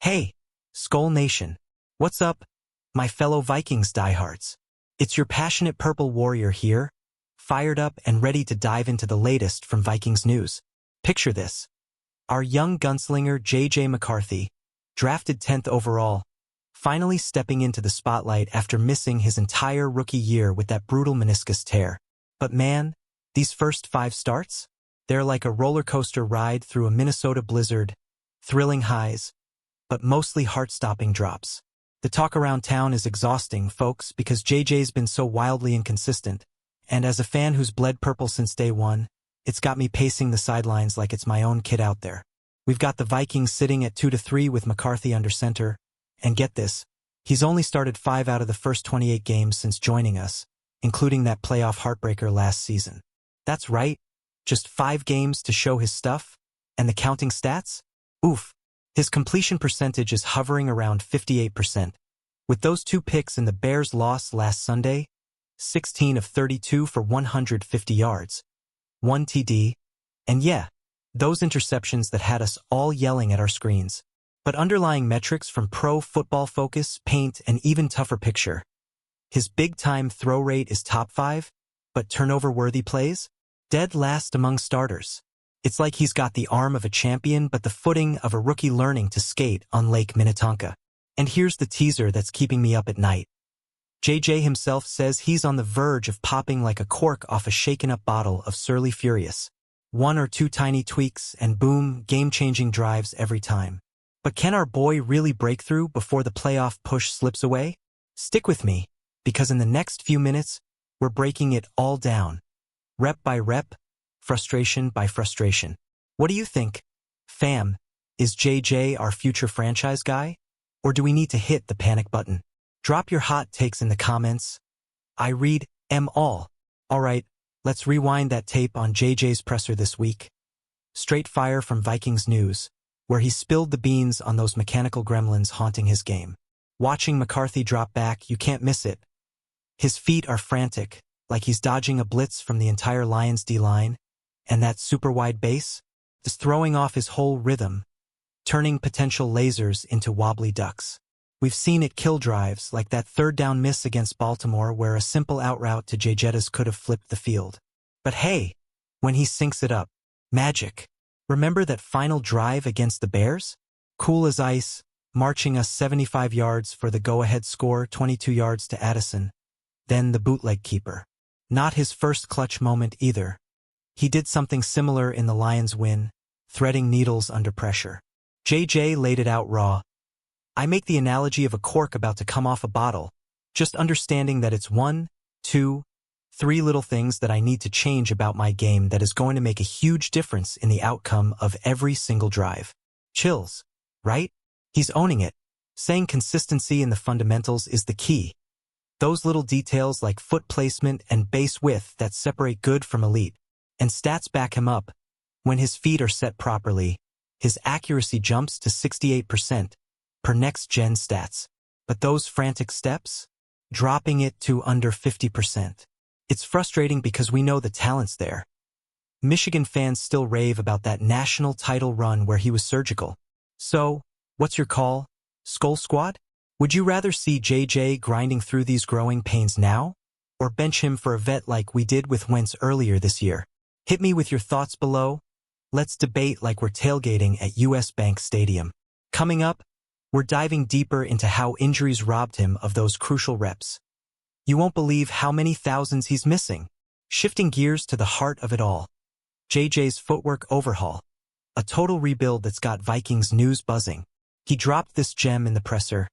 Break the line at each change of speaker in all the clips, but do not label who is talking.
Hey, Skol Nation. What's up, my fellow Vikings diehards? It's your passionate purple warrior here, fired up and ready to dive into the latest from Vikings news. Picture this. Our young gunslinger J.J. McCarthy, drafted 10th overall, finally stepping into the spotlight after missing his entire rookie year with that brutal meniscus tear. But man, these first 5 starts? They're like a roller coaster ride through a Minnesota blizzard, thrilling highs, but mostly heart-stopping drops. The talk around town is exhausting, folks, because JJ's been so wildly inconsistent, and as a fan who's bled purple since day one, it's got me pacing the sidelines like it's my own kid out there. We've got the Vikings sitting at 2-3 with McCarthy under center, and get this, he's only started 5 out of the first 28 games since joining us, including that playoff heartbreaker last season. That's right, just 5 games to show his stuff, and the counting stats? Oof. His completion percentage is hovering around 58%. With those 2 picks in the Bears' loss last Sunday, 16 of 32 for 150 yards, 1 TD, and yeah, those interceptions that had us all yelling at our screens. But underlying metrics from Pro Football Focus paint an even tougher picture. His big-time throw rate is top 5, but turnover-worthy plays? Dead last among starters. It's like he's got the arm of a champion but the footing of a rookie learning to skate on Lake Minnetonka. And here's the teaser that's keeping me up at night. JJ himself says he's on the verge of popping like a cork off a shaken-up bottle of Surly Furious. 1 or 2 tiny tweaks and boom, game-changing drives every time. But can our boy really break through before the playoff push slips away? Stick with me, because in the next few minutes, we're breaking it all down. Rep by rep, frustration by frustration. What do you think, fam? Is JJ our future franchise guy? Or do we need to hit the panic button? Drop your hot takes in the comments. I read 'em all. Alright, let's rewind that tape on JJ's presser this week. Straight fire from Vikings news, where he spilled the beans on those mechanical gremlins haunting his game. Watching McCarthy drop back, you can't miss it. His feet are frantic, like he's dodging a blitz from the entire Lions D-line, and that super wide base is throwing off his whole rhythm, turning potential lasers into wobbly ducks. We've seen it kill drives, like that 3rd down miss against Baltimore where a simple out route to J-Jettas could have flipped the field. But hey, when he syncs it up, magic. Remember that final drive against the Bears? Cool as ice, marching us 75 yards for the go-ahead score, 22 yards to Addison. Then the bootleg keeper. Not his first clutch moment either. He did something similar in the Lions' win, threading needles under pressure. JJ laid it out raw. I make the analogy of a cork about to come off a bottle, just understanding that it's 1, 2, 3 little things that I need to change about my game that is going to make a huge difference in the outcome of every single drive. Chills, right? He's owning it, saying consistency in the fundamentals is the key. Those little details like foot placement and base width that separate good from elite. And stats back him up. When his feet are set properly, his accuracy jumps to 68% per next-gen stats. But those frantic steps? Dropping it to under 50%. It's frustrating because we know the talent's there. Michigan fans still rave about that national title run where he was surgical. So, what's your call, Skol Squad? Would you rather see JJ grinding through these growing pains now? Or bench him for a vet like we did with Wentz earlier this year? Hit me with your thoughts below. Let's debate like we're tailgating at US Bank Stadium. Coming up, we're diving deeper into how injuries robbed him of those crucial reps. You won't believe how many thousands he's missing. Shifting gears to the heart of it all. JJ's footwork overhaul. A total rebuild that's got Vikings news buzzing. He dropped this gem in the presser.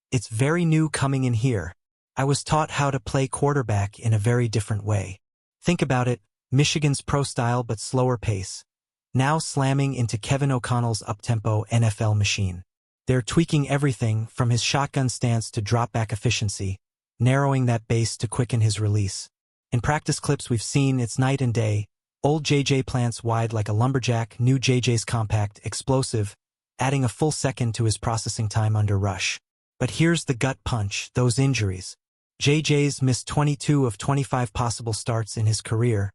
It's very new coming in here. I was taught how to play quarterback in a very different way. Think about it. Michigan's pro-style but slower pace, now slamming into Kevin O'Connell's up-tempo NFL machine. They're tweaking everything from his shotgun stance to drop-back efficiency, narrowing that base to quicken his release. In practice clips we've seen it's night and day. Old JJ plants wide like a lumberjack, new JJ's compact, explosive, adding a full second to his processing time under rush. But here's the gut punch, those injuries. JJ's missed 22 of 25 possible starts in his career,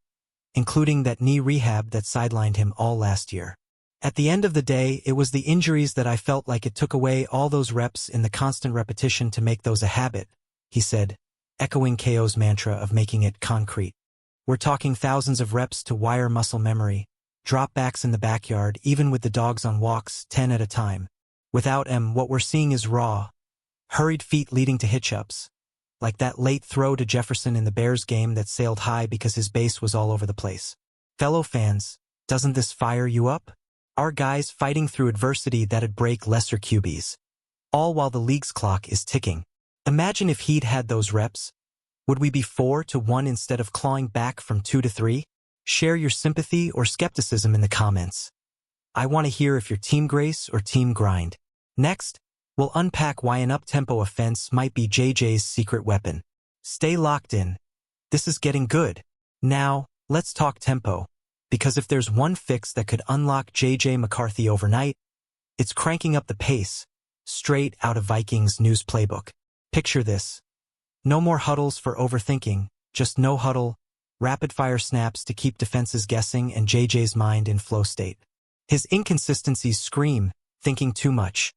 including that knee rehab that sidelined him all last year. At the end of the day, it was the injuries that I felt like it took away all those reps in the constant repetition to make those a habit, he said, echoing KO's mantra of making it concrete. We're talking thousands of reps to wire muscle memory, dropbacks in the backyard, even with the dogs on walks, 10 at a time. Without what we're seeing is raw, hurried feet leading to hitch-ups, like that late throw to Jefferson in the Bears game that sailed high because his base was all over the place. Fellow fans, doesn't this fire you up? Our guys fighting through adversity that'd break lesser QBs. All while the league's clock is ticking. Imagine if he'd had those reps. Would we be 4-1 instead of clawing back from 2-3? Share your sympathy or skepticism in the comments. I want to hear if you're Team Grace or Team Grind. Next, we'll unpack why an up-tempo offense might be JJ's secret weapon. Stay locked in. This is getting good. Now, let's talk tempo. Because if there's one fix that could unlock JJ McCarthy overnight, it's cranking up the pace, straight out of Vikings news playbook. Picture this. No more huddles for overthinking, just no huddle, rapid-fire snaps to keep defenses guessing and JJ's mind in flow state. His inconsistencies scream, thinking too much,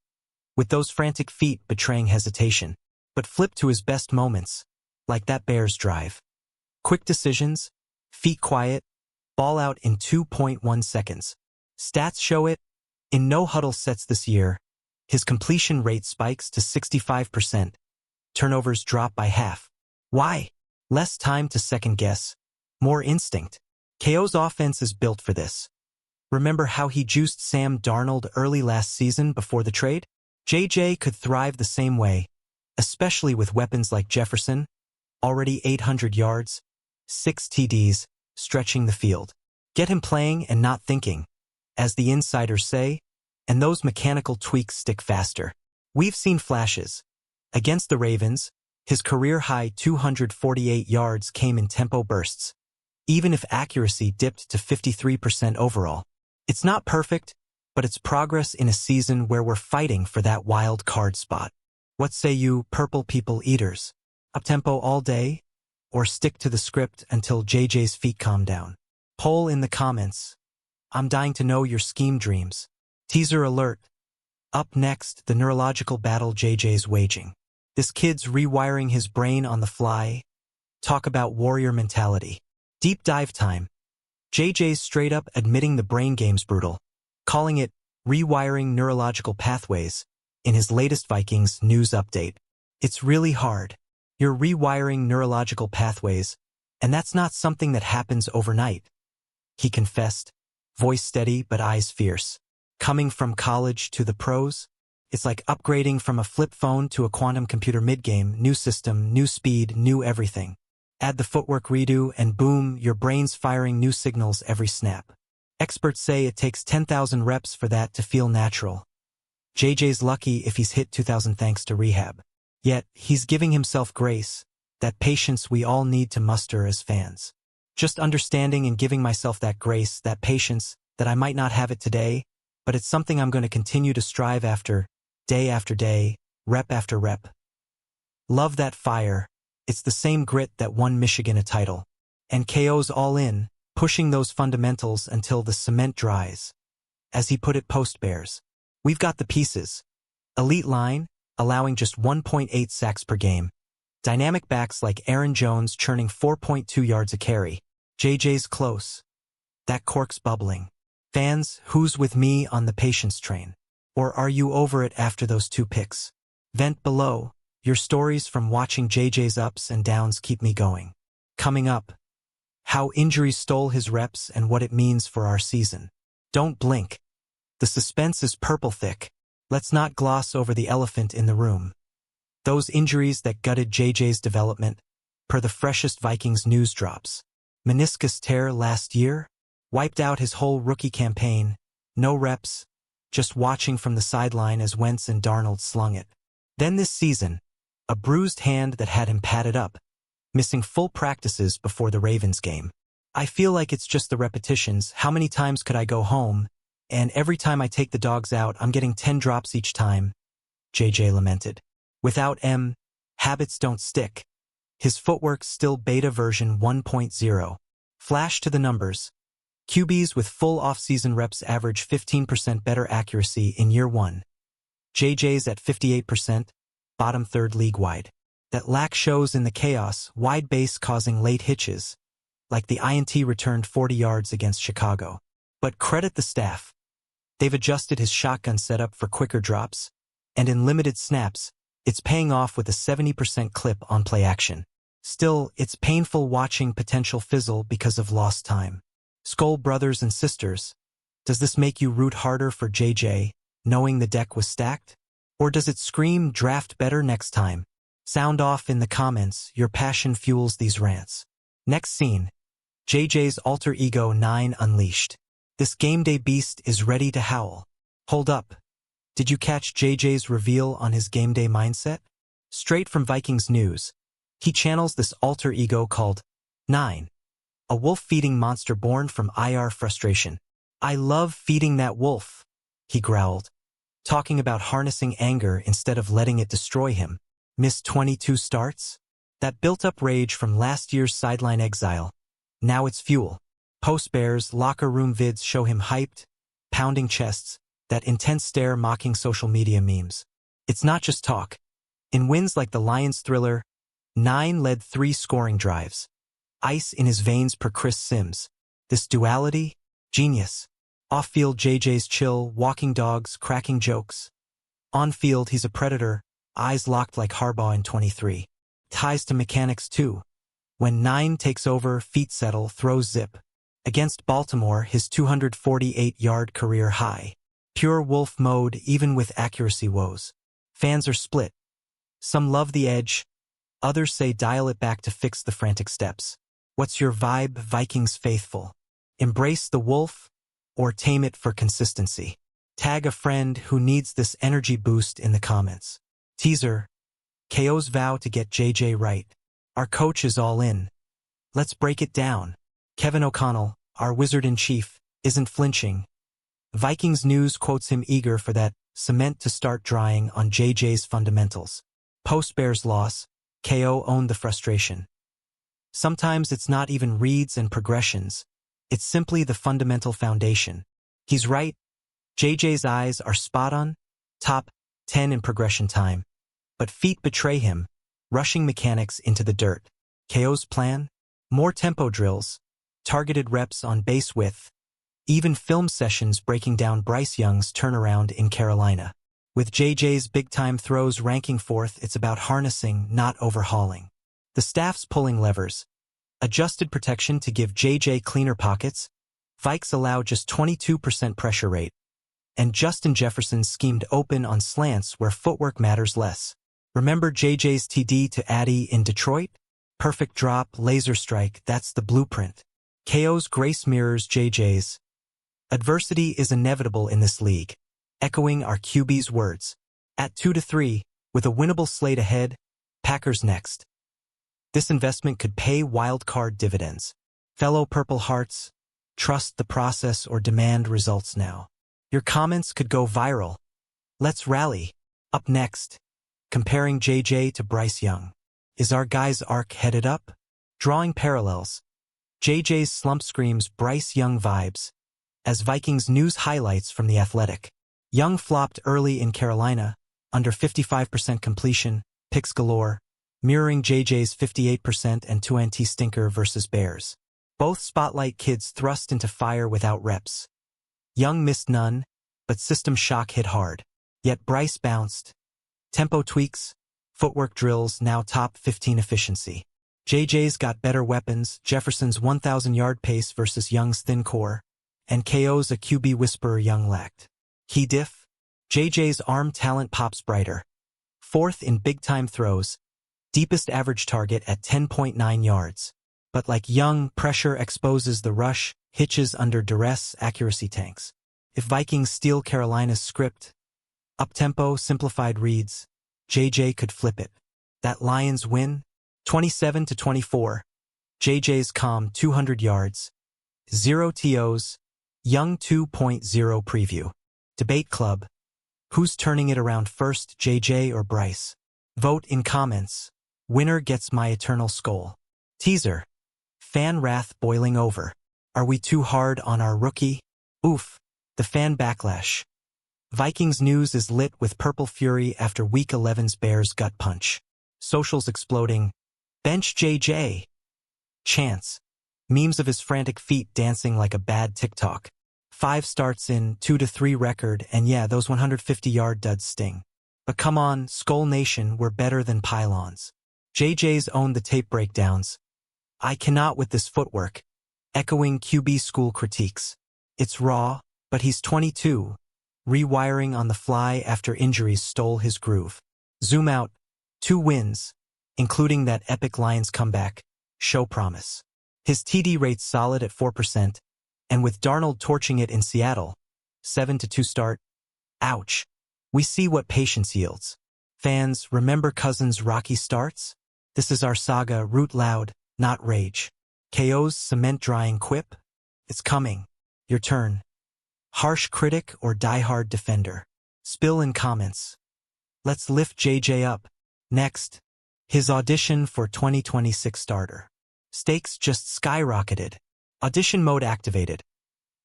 with those frantic feet betraying hesitation. But flip to his best moments, like that Bears drive. Quick decisions, feet quiet, ball out in 2.1 seconds. Stats show it. In no-huddle sets this year, his completion rate spikes to 65%. Turnovers drop by half. Why? Less time to second-guess. More instinct. KO's offense is built for this. Remember how he juiced Sam Darnold early last season before the trade? JJ could thrive the same way, especially with weapons like Jefferson, already 800 yards, 6 TDs, stretching the field. Get him playing and not thinking, as the insiders say, and those mechanical tweaks stick faster. We've seen flashes. Against the Ravens, his career-high 248 yards came in tempo bursts, even if accuracy dipped to 53% overall. It's not perfect, but it's progress in a season where we're fighting for that wild card spot. What say you, purple people eaters? Up-tempo all day? Or stick to the script until JJ's feet calm down? Poll in the comments. I'm dying to know your scheme dreams. Teaser alert. Up next, the neurological battle JJ's waging. This kid's rewiring his brain on the fly. Talk about warrior mentality. Deep dive time. JJ's straight up admitting the brain game's brutal, calling it rewiring neurological pathways in his latest Vikings news update. It's really hard. You're rewiring neurological pathways, and that's not something that happens overnight, he confessed, voice steady but eyes fierce. Coming from college to the pros, it's like upgrading from a flip phone to a quantum computer mid-game, new system, new speed, new everything. Add the footwork redo and boom, your brain's firing new signals every snap. Experts say it takes 10,000 reps for that to feel natural. JJ's lucky if he's hit 2,000 thanks to rehab. Yet, he's giving himself grace, that patience we all need to muster as fans. Just understanding and giving myself that grace, that patience, that I might not have it today, but it's something I'm going to continue to strive after day, rep after rep. Love that fire. It's the same grit that won Michigan a title. And KO's all in, pushing those fundamentals until the cement dries. As he put it post-Bears, we've got the pieces. Elite line, allowing just 1.8 sacks per game. Dynamic backs like Aaron Jones churning 4.2 yards a carry. JJ's close. That cork's bubbling. Fans, who's with me on the patience train? Or are you over it after those 2 picks? Vent below. Your stories from watching JJ's ups and downs keep me going. Coming up, how injuries stole his reps and what it means for our season. Don't blink. The suspense is purple thick. Let's not gloss over the elephant in the room. Those injuries that gutted JJ's development, per the freshest Vikings news drops. Meniscus tear last year, wiped out his whole rookie campaign, no reps, just watching from the sideline as Wentz and Darnold slung it. Then this season, a bruised hand that had him padded up, missing full practices before the Ravens game. I feel like it's just the repetitions. How many times could I go home? And every time I take the dogs out, I'm getting 10 drops each time, JJ lamented. Without habits don't stick. His Footwork still beta version 1.0. Flash to the numbers. QBs with full off-season reps average 15% better accuracy in year one. JJ's at 58%, bottom third league-wide. That lack shows in the chaos, wide base causing late hitches, like the INT returned 40 yards against Chicago. But credit the staff. They've adjusted his shotgun setup for quicker drops, and in limited snaps, it's paying off with a 70% clip on play action. Still, it's painful watching potential fizzle because of lost time. Skol brothers and sisters, does this make you root harder for JJ, knowing the deck was stacked? Or does it scream draft better next time? Sound off in the comments, your passion fuels these rants. Next scene, JJ's alter ego 9 unleashed. This game day beast is ready to howl. Hold up. Did you catch JJ's reveal on his game day mindset? Straight from Vikings news, he channels this alter ego called 9, a wolf-feeding monster born from IR frustration. I love feeding that wolf, he growled, talking about harnessing anger instead of letting it destroy him. Missed 22 starts? That built-up rage from last year's sideline exile. Now it's fuel. Post-Bears locker room vids show him hyped, pounding chests, that intense stare mocking social media memes. It's not just talk. In wins like the Lions thriller, 9 led 3 scoring drives. Ice in his veins per Chris Sims. This duality? Genius. Off-field JJ's chill, walking dogs, cracking jokes. On-field he's a predator, eyes locked like Harbaugh in 23. Ties to mechanics too. When 9 takes over, feet settle, throws zip. Against Baltimore, his 248-yard career high. Pure wolf mode even with accuracy woes. Fans are split. Some love the edge. Others say dial it back to fix the frantic steps. What's your vibe, Vikings faithful? Embrace the wolf or tame it for consistency? Tag a friend who needs this energy boost in the comments. Teaser. KO's vow to get JJ right. Our coach is all in. Let's break it down. Kevin O'Connell, our wizard-in-chief, isn't flinching. Vikings news quotes him eager for that cement to start drying on JJ's fundamentals. Post-Bears loss, KO owned the frustration. Sometimes it's not even reads and progressions. It's simply the fundamental foundation. He's right. JJ's eyes are spot on, top 10 in progression time. But feet betray him, rushing mechanics into the dirt. KO's plan? More tempo drills, targeted reps on base width, even film sessions breaking down Bryce Young's turnaround in Carolina. With JJ's big-time throws ranking fourth, it's about harnessing, not overhauling. The staff's pulling levers. Adjusted protection to give JJ cleaner pockets. Vikes allow just 22% pressure rate. And Justin Jefferson schemed open on slants where footwork matters less. Remember JJ's TD to Addy in Detroit? Perfect drop, laser strike, that's the blueprint. KO's grace mirrors JJ's. Adversity is inevitable in this league. Echoing our QB's words. At 2-3, with a winnable slate ahead, Packers next. This investment could pay wild card dividends. Fellow Purple Hearts, trust the process or demand results now. Your comments could go viral. Let's rally. Up next, comparing JJ to Bryce Young. Is our guy's arc headed up? Drawing parallels. JJ's slump screams Bryce Young vibes. As Vikings news highlights from The Athletic. Young flopped early in Carolina, under 55% completion, picks galore, mirroring JJ's 58% and 2NT stinker versus Bears. Both spotlight kids thrust into fire without reps. Young missed none, but system shock hit hard. Yet Bryce bounced. Tempo tweaks, footwork drills now top 15 efficiency. JJ's got better weapons, Jefferson's 1,000-yard pace versus Young's thin core, and KO's a QB whisperer Young lacked. Key diff? JJ's arm talent pops brighter. Fourth in big-time throws, deepest average target at 10.9 yards. But like Young, pressure exposes the rush, hitches under duress, accuracy tanks. If Vikings steal Carolina's script, up-tempo, simplified reads, JJ could flip it. That Lions win? 27-24. JJ's calm 200 yards. 0 TOs. Young 2.0 preview. Debate Club. Who's turning it around first, JJ or Bryce? Vote in comments. Winner gets my eternal Skol. Teaser. Fan wrath boiling over. Are we too hard on our rookie? Oof, the fan backlash. Vikings news is lit with purple fury after Week 11's Bears gut punch. Socials exploding. Bench JJ. Chance. Memes of his frantic feet dancing like a bad TikTok. 5 starts in, 2-3 record, and yeah, those 150-yard duds sting. But come on, Skol Nation, we're better than pylons. JJ's own the tape breakdowns. I cannot with this footwork. Echoing QB school critiques. It's raw, but he's 22. Rewiring on the fly after injuries stole his groove. Zoom out. 2 wins, including that epic Lions comeback. Show promise. His TD rate's solid at 4%, and with Darnold torching it in Seattle, 7-2 start. Ouch. We see what patience yields. Fans, remember Cousins' rocky starts? This is our saga, root loud, not rage. KO's cement-drying quip? It's coming. Your turn. Harsh critic or diehard defender? Spill in comments. Let's lift JJ up. Next, his audition for 2026 starter. Stakes just skyrocketed. Audition mode activated.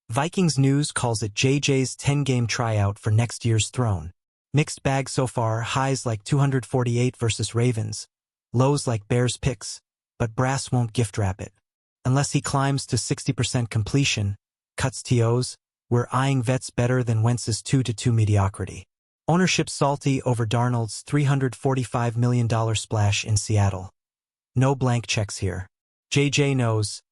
Vikings news calls it JJ's 10-game tryout for next year's throne. Mixed bag so far, highs like 248 versus Ravens, lows like Bears picks, but brass won't gift wrap it. Unless he climbs to 60% completion, cuts TOs, we're eyeing vets better than Wentz's 2-2 mediocrity. Ownership salty over Darnold's $345 million splash in Seattle. No blank checks here. JJ knows.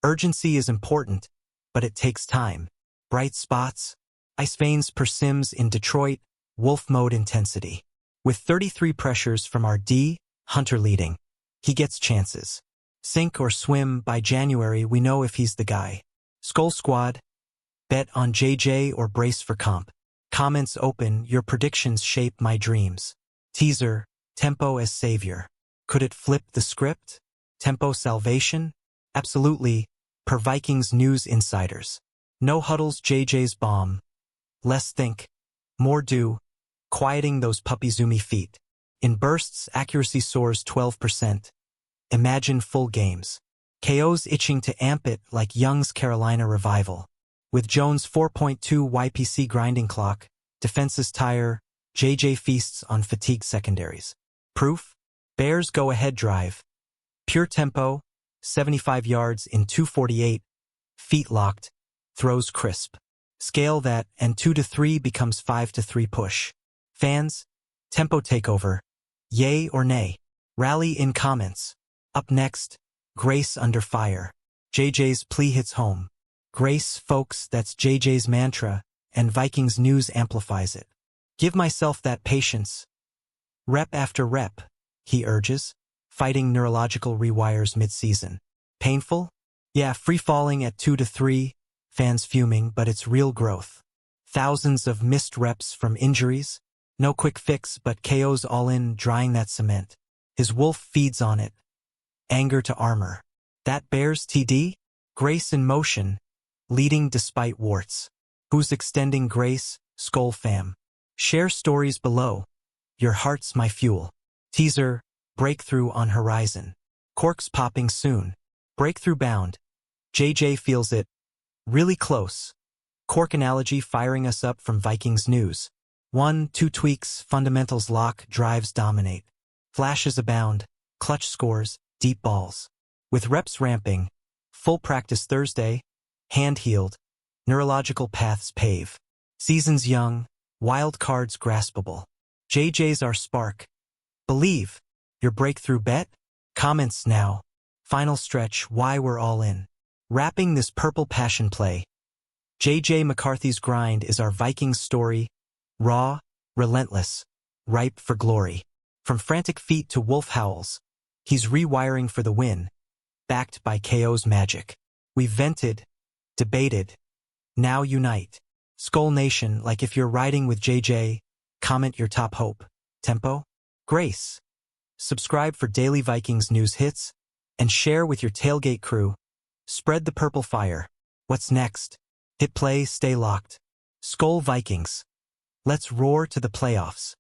Urgency is important, but it takes time. Bright spots. Ice veins per Sims in Detroit. Wolf mode intensity. With 33 pressures from our D, Hunter leading. He gets chances. Sink or swim, by January we know if he's the guy. Skol Squad. Bet on JJ or brace for comp. Comments open, your predictions shape my dreams. Teaser, tempo as savior. Could it flip the script? Tempo salvation? Absolutely, per Vikings news insiders. No huddles, JJ's bomb. Less think. More do. Quieting those puppy zoomy feet. In bursts, accuracy soars 12%. Imagine full games. KO's itching to amp it like Young's Carolina revival. With Jones' 4.2 YPC grinding clock, defenses tire, JJ feasts on fatigued secondaries. Proof? Bears go-ahead drive. Pure tempo, 75 yards in 2:48, feet locked, throws crisp. Scale that, and 2-3 becomes 5-3 push. Fans, tempo takeover. Yay or nay? Rally in comments. Up next, Grace under fire. JJ's plea hits home. Grace, folks, that's JJ's mantra, and Vikings news amplifies it. Give myself that patience. Rep after rep, he urges, fighting neurological rewires mid-season. Painful? Yeah, free-falling at 2-3, fans fuming, but it's real growth. Thousands of missed reps from injuries. No quick fix, but KO's all in, drying that cement. His wolf feeds on it. Anger to armor. That Bears TD? Grace in motion, leading despite warts. Who's extending grace? Skol fam. Share stories below. Your heart's my fuel. Teaser, breakthrough on horizon. Cork's popping soon. Breakthrough bound. JJ feels it. Really close. Cork analogy firing us up from Vikings news. 1-2 tweaks, fundamentals lock, drives dominate. Flashes abound, clutch scores, deep balls. With reps ramping, full practice Thursday, hand-healed, neurological paths pave. Seasons young, wild cards graspable. JJ's our spark. Believe. Your breakthrough bet? Comments now. Final stretch, why we're all in. Wrapping this purple passion play. JJ McCarthy's grind is our Vikings story. Raw, relentless, ripe for glory. From frantic feet to wolf howls, he's rewiring for the win, backed by KO's magic. We've vented, debated, now unite. Skol Nation, like if you're riding with JJ, comment your top hope, tempo, grace. Subscribe for daily Vikings news hits, and share with your tailgate crew. Spread the purple fire. What's next? Hit play, stay locked. Skol Vikings. Let's roar to the playoffs.